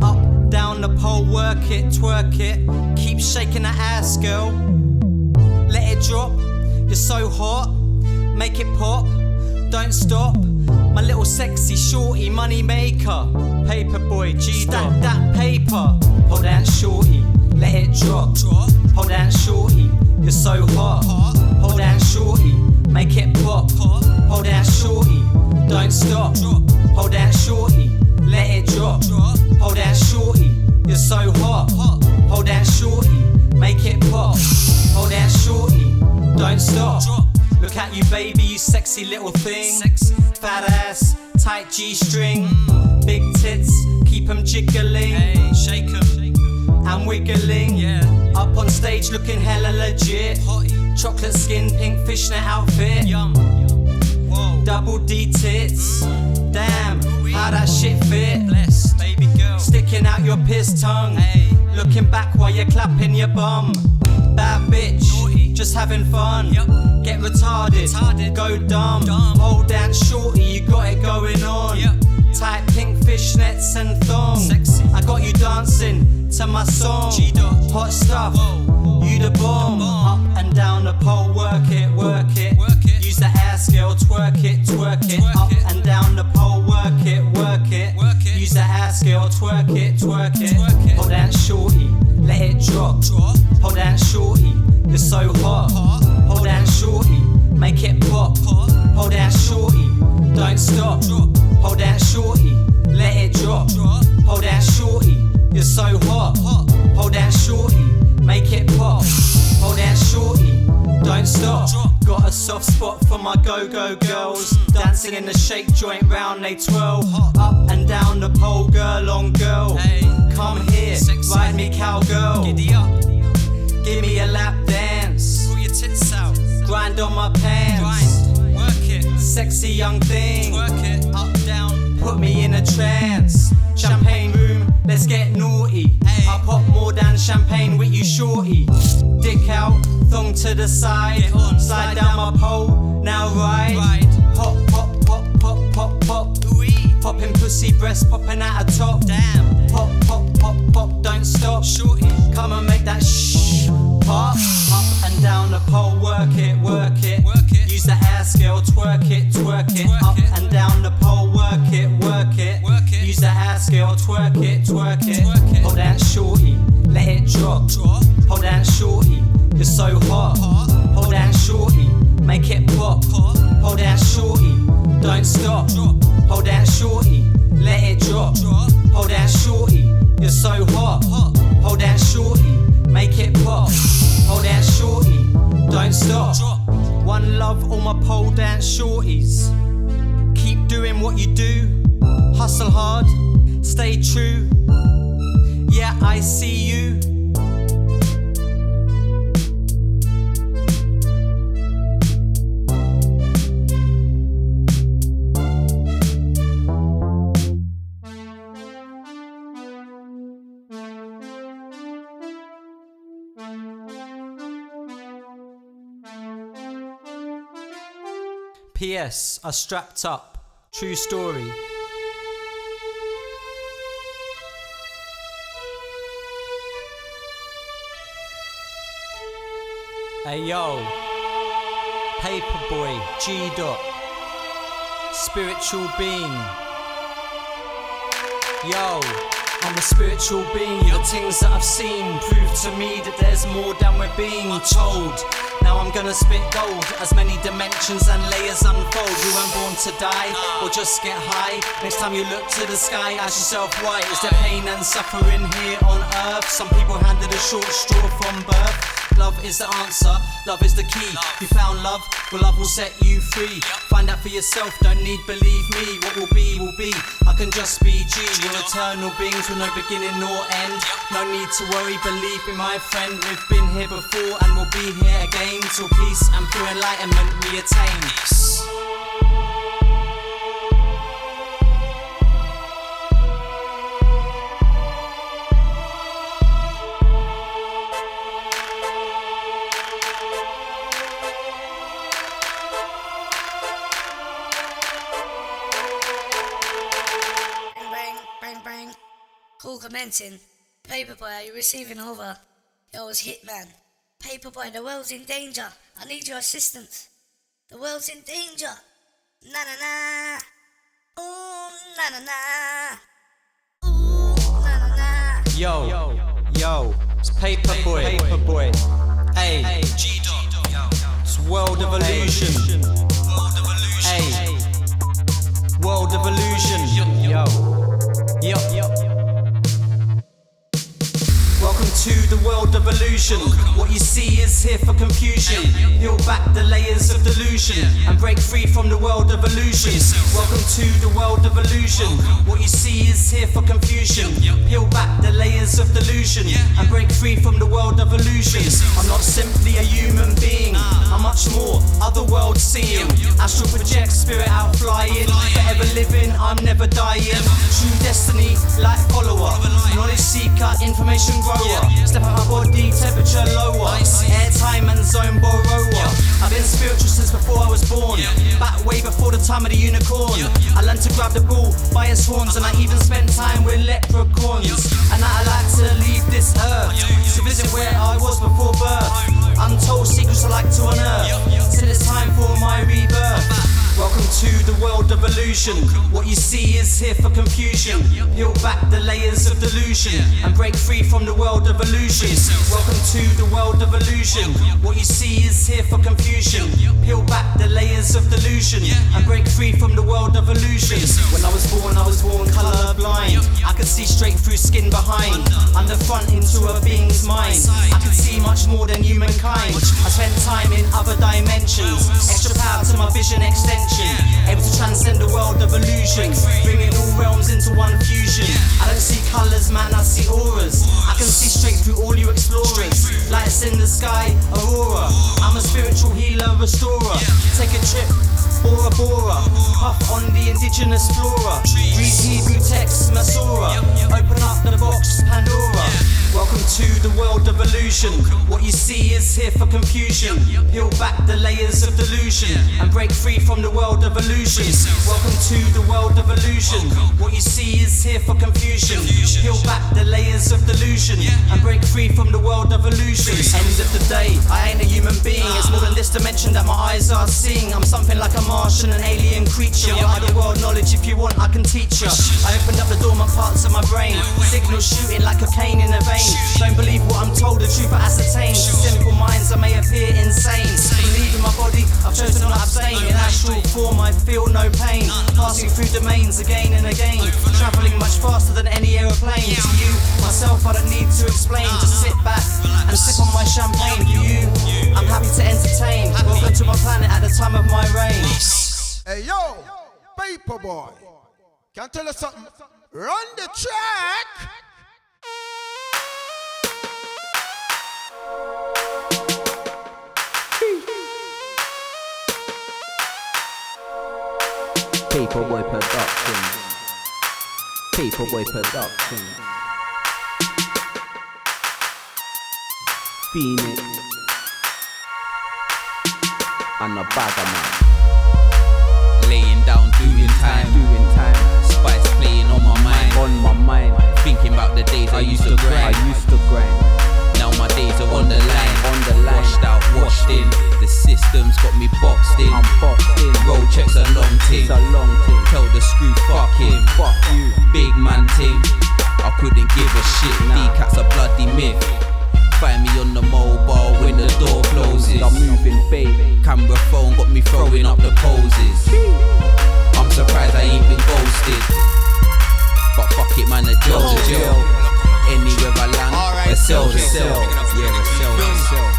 A: Up, down the pole, work it, twerk it. Keep shaking that ass, girl. Let it drop, you're so hot. Make it pop, don't stop. My little sexy shorty, money maker. Paperboy, G-Dot, Dat Paper. Poledance Shawty, let it drop. Poledance Shawty, you're so hot. Poledance Shawty, make it pop. Poledance Shawty, don't stop. Poledance Shawty, let it drop. Poledance Shawty, you're so hot. Poledance Shawty, make it pop. Poledance Shawty, don't stop. Look at you, baby, you sexy little thing. Fat ass, tight G-string. Big tits, keep 'em jiggling. Shake 'em and wiggling. Up on stage looking hella legit. Chocolate skin, pink fishnet outfit. Double D tits. Damn, how that shit fit. Baby girl, sticking out your piss tongue. Looking back while you're clapping your bum. Bad bitch, just having fun. Get retarded, go dumb. Poledance Shawty, you got it going on. Tight pink fishnets and thong. I got you dancing to my song. Hot stuff, you the bomb. Up and down the pole, work it, work it. Use the air scale, twerk it, twerk it. Up and down the pole, work it, work it. Use the air scale, twerk it, twerk it. Poledance Shawty, let it drop. Poledance Shawty, you're so hot. Poledance Shawty, make it pop. Poledance Shawty, don't stop. Poledance Shawty, let it drop. Poledance Shawty, you're so hot. Poledance Shawty, make it pop. Poledance Shawty, don't stop. Got a soft spot for my go-go girls. Dancing in the shake joint round they twirl. Up and down the pole, girl on girl. Come here, ride me cowgirl. Giddy up, give me a lap dance. Pull your tits out, grind on my pants. Work it, sexy young thing. Work it, up down, put me in a trance. Champagne room, let's get naughty. I pop more than champagne with you, shorty. Dick out, thong to the side. Slide down my pole, now ride. Pop, pop, pop, pop, pop, pop. Popping pussy, breast popping out a top. Damn. Pop, pop, pop, pop, don't stop. Shorty, come and make that shh pop. Up and down the pole, work it, work it. Use the air scale, twerk it, twerk it. Up and down the pole, work it, work it. Use the air scale, twerk it, twerk it. Poledance Shawty, let it drop. Poledance Shawty, you're so hot. Poledance Shawty, make it pop. Poledance Shawty, don't stop. Poledance Shawty, let it drop. Poledance Shawty, you're so hot. Poledance Shawty, make it pop. Poledance Shawty, don't stop. One love, all my Poledance Shawties. Keep doing what you do. Hustle hard, stay true. Yeah, I see you. PS, I strapped up. True story. Hey yo, Paperboy, G-Dot, spiritual being. Yo, I'm a spiritual being. The things that I've seen prove to me that there's more than we're being told. Now I'm gonna spit gold as many dimensions and layers unfold. You weren't born to die or just get high. Next time you look to the sky, ask yourself why. Is there pain and suffering here on earth? Some people handed a short straw from birth. Love is the answer, love is the key. You found love, well love will set you free. Find out for yourself, don't need believe me. What will be, I can just be G. You're eternal beings with no beginning nor end. No need to worry, believe me my friend. We've been here before and we'll be here again, till peace and pure enlightenment we attain.
M: Call commencing. Paperboy, are you receiving over? Yo, it's Hitman. Paperboy, the world's in danger. I need your assistance. The world's in danger. Na na na. Ooh, na na na. Ooh, na na na.
A: Yo, it's Paperboy. Hey, it's World of Illusion. Hey, World of Illusion. Yo. Welcome to the world of illusion. What you see is here for confusion. Peel back the layers of delusion and break free from the world of illusion. Welcome to the world of illusion. What you see is here for confusion. Peel back the layers of delusion and break free from the world of illusion. I'm not simply a human being, I'm much more otherworld seeing. Astral project, spirit out flying. Forever living, I'm never dying. True destiny, light follower. Knowledge seeker, information grower. Step out my body, temperature lower. Airtime and zone borrower. I've been spiritual since before I was born. Back way before the time of the unicorn. I learned to grab the bull by his horns, and I even spent time with leprechauns. And I like to leave this earth to visit where I was before birth. Untold secrets I like to unearth till it's time for my rebirth. Welcome to the world of illusion. What you see is here for confusion. Peel back the layers of delusion and break free from the world of illusion. Welcome to the world of illusion. What you see is here for confusion. Peel back the layers of delusion and break free from the world of illusion. When I was born colorblind. I could see straight through skin behind. I'm the front into a being's mind. I could see much more than humankind. I spent time in other dimensions. Extra power to my vision extension. Able to transcend the world of illusion, bringing all realms into one fusion. I don't see colours, man, I see auras. I can see straight through all you explorers. Lights in the sky, aurora. I'm a spiritual healer, restorer. Take a trip, Bora Bora. Puff on the indigenous flora. Read Hebrew text, Masora. Open up the box, Pandora. Welcome to the world of illusion. What you see is here for confusion. Peel back the layers of delusion and break free from the world of illusion. Welcome to the world of illusion. What you see is here for confusion. Peel back the layers of delusion and break free from the world of illusion. End of the day, I ain't a human being. It's more than this dimension that my eyes are seeing. I'm something like a Martian, an alien creature. Other world knowledge, if you want, I can teach you. I opened up the dormant parts of my brain. Signals shooting like cocaine in a vein. Don't believe what I'm told, the truth I ascertain. Simple minds, I may appear insane. Believe in my body, I've chosen not abstain. In astral form, I feel no pain. Passing through domains again and again. Travelling much faster than any aeroplane. To you, myself, I don't need to explain. Just sit back and sip on my champagne. For you, I'm happy to entertain. Welcome to my planet at the time of my reign.
P: Hey yo, Paperboy, can I tell you something? Run the track.
K: Paperboy Production. Paperboy Production. Phoenix. And a bagger man. Laying down, doing time. Spice playing on my mind. Thinking about the days I used to grind. Now my days are on the line. Washed out, washed in. The system's got me boxed in. Roll checks a long ting. Tell the screw fuck him. Fuck you. Big man ting. I couldn't give a shit. D-cat's a bloody myth. Find me on the mobile when the door closes. I'm moving bait, camera phone got me throwing up the poses. I'm surprised I ain't been ghosted, but fuck it man, a jail's a jail. Anywhere I land, a cell's a cell. Yeah, a cell's a cell.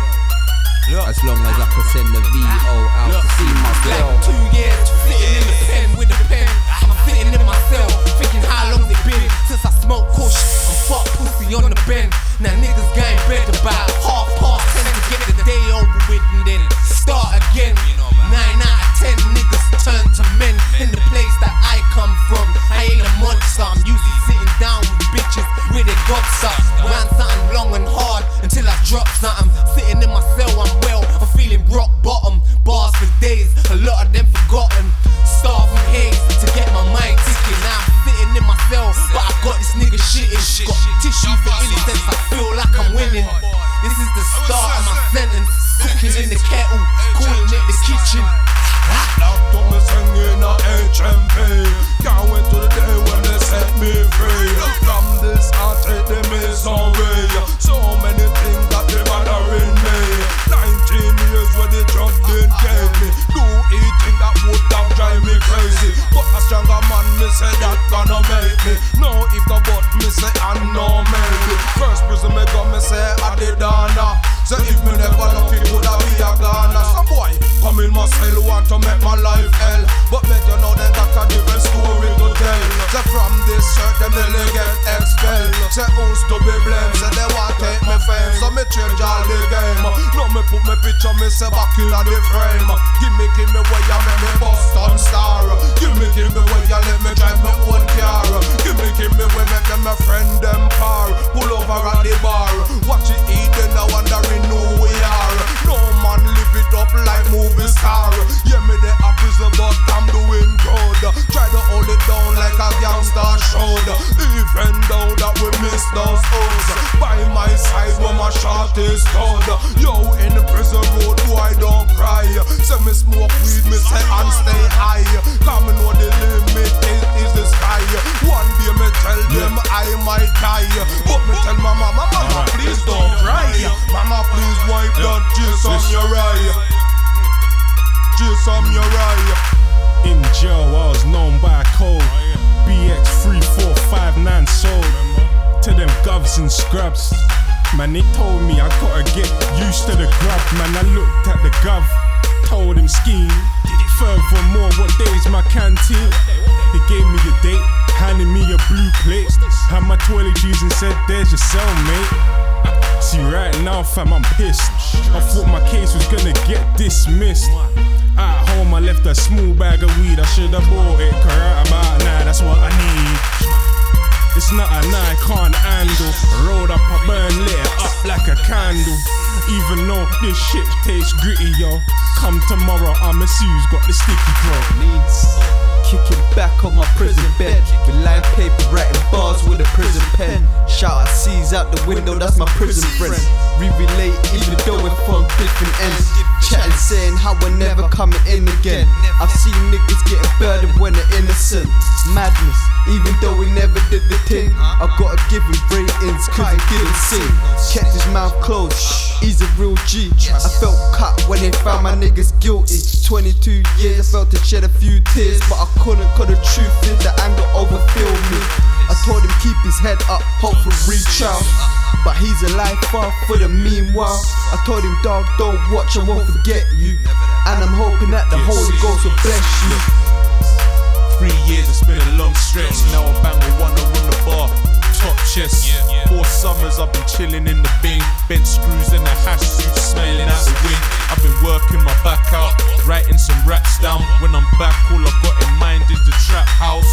K: As long as I can send the VO out to see my girl.
Q: 2 years sitting in the pen with a pen. I'm sitting in my cell, thinking how long's it been since I smoked kush and fuck pussy on the bench. Now niggas getting bed about 10:30 to get the day over with and then start again. 9 out of 10 niggas turn to men in the place that I come from. I ain't a monster, I'm usually sitting down with bitches with their guts up. Ran something long and hard until I drop something. Sitting in my cell, I'm feeling rock bottom. Bars for days, a lot of them forgotten. Start from haze to get my mind ticking. Now I'm sitting in my cell, but I got this nigga shitting. Got tissue for innocence, I feel like I'm winning. This is the start of my sentence. Cooking in the kettle, calling it the kitchen.
I: Locked up me singing a HMP. Can't wait to the day when they set me free. From this I take the misery. So many things that they bothering me. 19 years when the drug did gave me. Do eating that would have drive me crazy. But a stronger man me say that gonna make me. No if the but me say I know maybe. First prison me got me say I did dana. So if me never lucky would I be a Ghana. Some boy come in my cell want to make my life hell. But let you know they got a different story to tell. So from this shirt them they get expelled. Say who's to be blamed. Say they want take me fame. So me change all the game. Now me put me picture me say back in the frame. Give me way you make me bust on star. Give me way you let me drive my own car. Give me way make them a friend them par. Pull over at the bar. Watch it eat then I wondering who we are. No man live it up like movie star. Yeah me they a prison but I'm doing good. Try to hold it down like a gangster should. Even though that we miss those O's. By my side when my shot is cold. Yo in the prison road boy don't cry. Say me smoke weed me say and stay high. Come me know the limit is the sky. One day me tell them I might die. But me tell my mama please don't cry. Mama please wipe that juice on your eye. Juice on your eye.
E: In jail, I was known by code BX3459 sold to them govs and scrubs. Man, they told me I gotta get used to the grub. Man, I looked at the gov, told him scheme. Furthermore, what day's my canteen? He gave me a date, handed me a blue plate. Had my toiletries and said, there's your cellmate. See right now fam, I'm pissed. I thought my case was gonna get dismissed. At home I left a small bag of weed. I should've bought it, cause right about now that's what I need. It's not a night, can't handle. Rolled up, I burn, lit it up like a candle. Even though this shit tastes gritty, yo. Come tomorrow, I'ma see who's got the sticky pro.
K: Kicking back on my prison bed with line paper, writing bars with a prison pen. Shout out C's out the window, that's my prison friend. We relate even though we're from different ends. Chatting saying how we're never coming in again. I've seen niggas getting burdened when they're innocent. Madness, even though we never did the thing. I gotta give him ratings cause he didn't sing. Kept his mouth closed, he's a real G. I felt cut when they found my niggas guilty. 22 years, I felt to shed a few tears, but I couldn't, cause the truth is the anger overfilled me. I told him keep his head up, hope for retrial, but he's alive far for the meanwhile. I told him dog don't watch, I won't forget you, and I'm hoping that the Holy Ghost will bless you.
B: 3 years, it's been a long stretch. Now I'm bang with one on the bar. Top chest. 4 summers I've been chilling in the bin. Bent screws in a hash suit, smelling out the wind. I've been working my back out, writing some raps down. When I'm back, all I've got in mind is the trap house.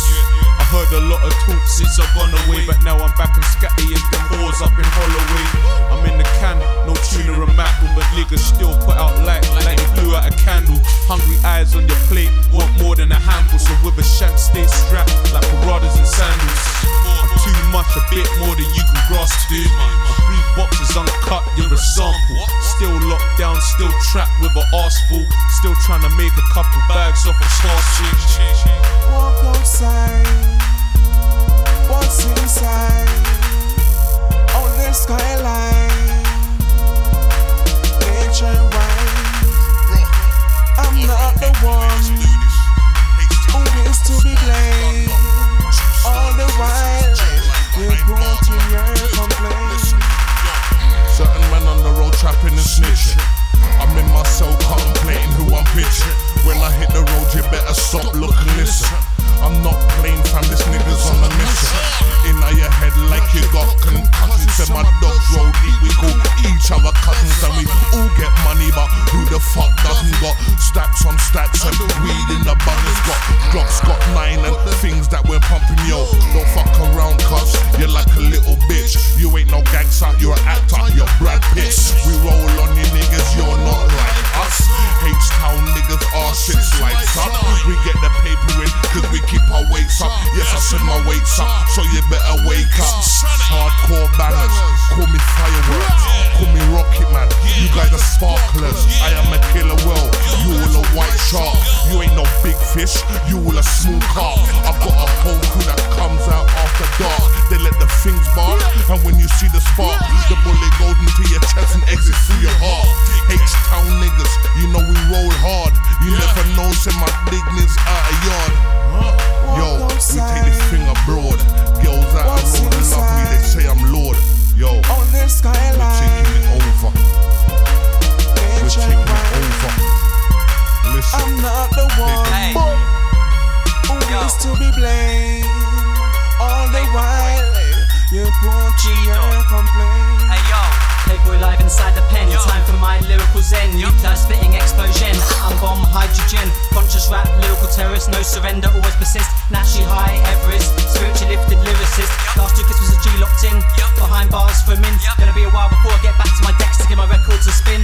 B: I heard a lot of talk since I've gone away, but now I'm back and scatty as them whores up in Holloway. I'm in the can, no tuna and mackerel, but niggas still put out light like they blew out a candle. Hungry eyes on your plate, want more than a handful, so with a shank stay strapped like Paradas and sandals. I'm too much, a bit more than you can grasp, dude. My 3 boxes uncut, you're a sample. Still locked down, still trapped with an arse full. Still trying to make a couple bags off a star chick.
R: Walk outside, what's inside? On the skyline, bitch ain't right. I'm not the one who is to be blamed. All the while you continue complain.
B: Certain man on the road trapping and snitching. I'm in my cell contemplating who I'm pitching. When I hit the road, you better stop, look and listen. I'm not playing, fam, this nigga's on a mission. In your head like you got concussions. Said my dogs roll deep, we call each other cousins. And we all get money, but who the fuck doesn't? Got stacks on stacks and weed in the buggers. Got Glocks, got 9 and things that we're pumping, yo. Don't fuck around, cuz you're like a little bitch. You ain't no gangster, you're an actor, you're Brad Pitt. We roll on you niggas, you're not like us. H-Town niggas, our shit's lights up. We get the paper in, cause we keep our weights up. Yes, I said my weights up, so you better wake up. Hardcore bangers, call me fireworks, call me Rocket Man. You guys are sparklers, I am a killer whale. You all a white shark, you ain't no big fish, you all a small carp. I've got a whole crew that comes out after dark. They let the things bark, and when you see the spark, the bullet goes into your chest and exits through your heart. H-Town niggas, you know we roll hard. You never know, say my dignity out of yard. Yo, we take this thing abroad. Girls out the road and love me, they say I'm Lord. Yo, we're taking it over. We're taking it over. Listen,
R: I'm not the one who is to be blamed. All the while you continue complain.
A: Hey yo, Paperboy Live inside the pen. Time for my lyrical zen. Nuclear spitting explosion. Atom bomb, hydrogen. Conscious rap, lyrical terrorist. No surrender, always persist. Naturally high, Everest. Spiritually lifted lyricist. Last 2 Christmas was G locked in. Behind bars for min. Gonna be a while before I get back to my decks to get my records to spin.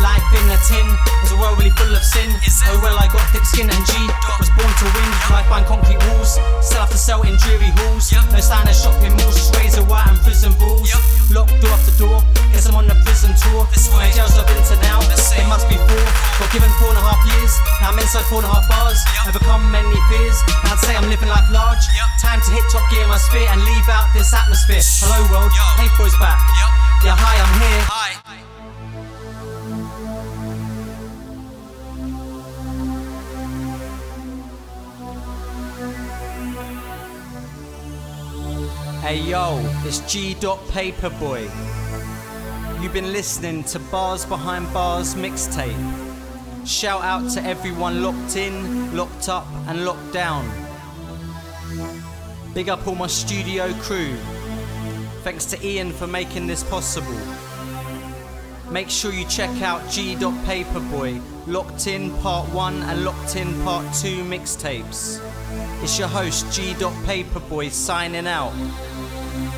A: Life in a tin. Was a world really full of sin. Oh well, I got thick skin and G was born to win. Life behind concrete walls. Still have to sell in dreary halls. No sign of shopping malls. Just razor wire and prison balls. Locked door after door. Guess I'm on the prison tour. My jails I've been to now, it must be 4. Got given 4.5 years, now I'm inside 4.5 bars. Overcome many fears, now I'd say I'm living life large. Time to hit top gear in my sphere and leave out this atmosphere. Hello world, Paperboy's back. Yeah, hi, I'm here. Hey yo, it's G.Paperboy. You've been listening to Bars Behind Bars mixtape. Shout out to everyone locked in, locked up and locked down. Big up all my studio crew. Thanks to Ian for making this possible. Make sure you check out G.Paperboy, Locked In Part 1 and Locked In Part 2 mixtapes. It's your host G.Paperboy signing out.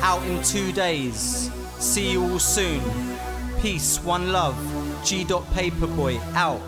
A: Out in 2 days. See you all soon. Peace, one love. G.Paperboy out.